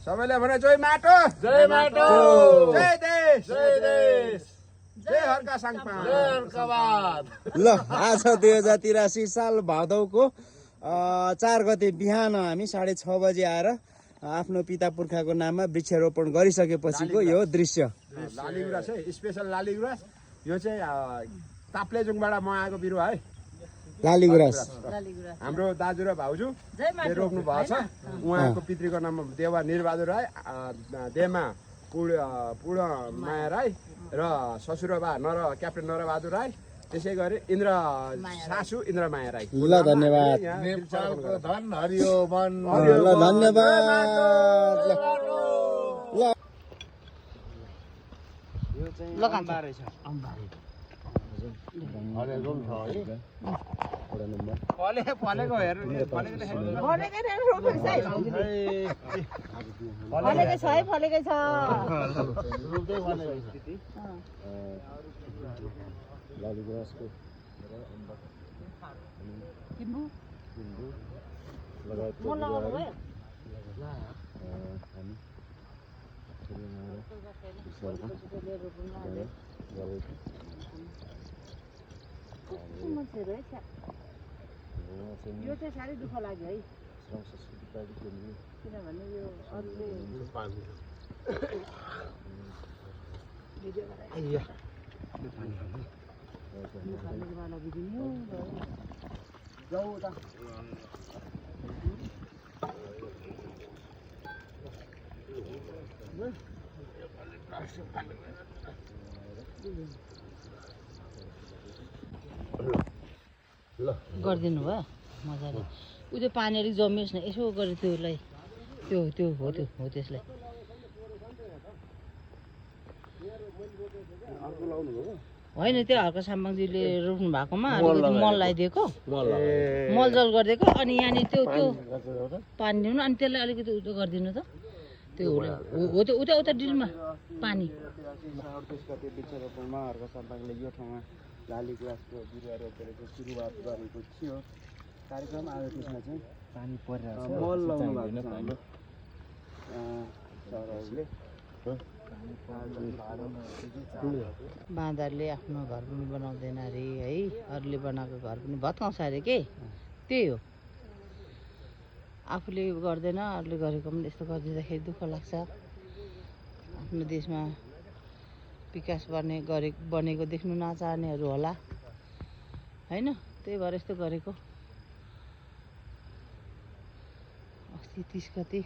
सबैले भने जय माटो जय माटो जय देश जय देश जय हर्का साङपा जय हर्कवाद। ल आज 2083 साल भादौको 4 गते बिहान हामी 6:30 बजे आएर आफ्नो पिता पुर्खाको नाममा वृक्षारोपण गरिसकेपछिको यो दृश्य। लाली गुराँस है, स्पेसल लाली गुराँस। यो चाहिँ ताप्लेजुङबाट म आएको बिरुवा है, लाली गुराँस। हाम्रो दाजु र भाउजू रोप्नु भएको छ। उहाँको पितृको नाम देवा निरबहादुर राई, देमा पूर्ण माया राई र ससुरबा क्याप्टेन नरबहादुर राई, त्यसै गरी इन्द्र सासु इन्द्रमाया राई। ल धन्यवाद। नेपालको धन हरियो वन। ल धन्यवाद। ल यो चाहिँ अम्बा रहेछ। हरेको पनि छ है। फलेको हेर्नु फलेकै छ है, फलेकै छ। रुप्दै भनेको छ। लाली गुराँसको लगायतको बिरुवाहरू हामी यो चाहिँ साह्रै दुःख लाग्यो है, किनभने यो अरूले गरिदिनु भयो मजाले। उ त्यो पानी अलिक जमियोस् न, यसो गरेर त्यसलाई त्यो त्यो हो त्यसलाई। होइन, त्यो हर्क साम्बाङजीले रोप्नु भएकोमा अलिकति मल लगाइदिएको, मलजल गरिदिएको। अनि यहाँनिर त्यो पानी दिनु, अनि त्यसलाई अलिकति उयो गरिदिनु त। त्यो हो त्यो उता डिलमा पानी। 38 गते वृक्षारोपणमा हर्क साम्बाङले यो ठाउँमा लाली गुराँसको बिरुवा रोपेर चाहिँ सुरुवात गरेको थियो कार्यक्रम। आज त्यसमा चाहिँ पानी परिरहेको छ, मल लाउनु भएको छ हाम्रो सरहरूले। बाँदरले आफ्नो घर पनि बनाउँदैन अरे है, अरूले बनाएको घर पनि भत्काउँछ अरे के, त्यही हो। आफूले गर्दैन, अरूले गरेको पनि यस्तो गरिदिँदाखेरि दुःख लाग्छ। आफ्नो देशमा विकास बनेको देख्नु नचाहनेहरू होला होइन, त्यही भएर यस्तो गरेको। अस्ति 30 गते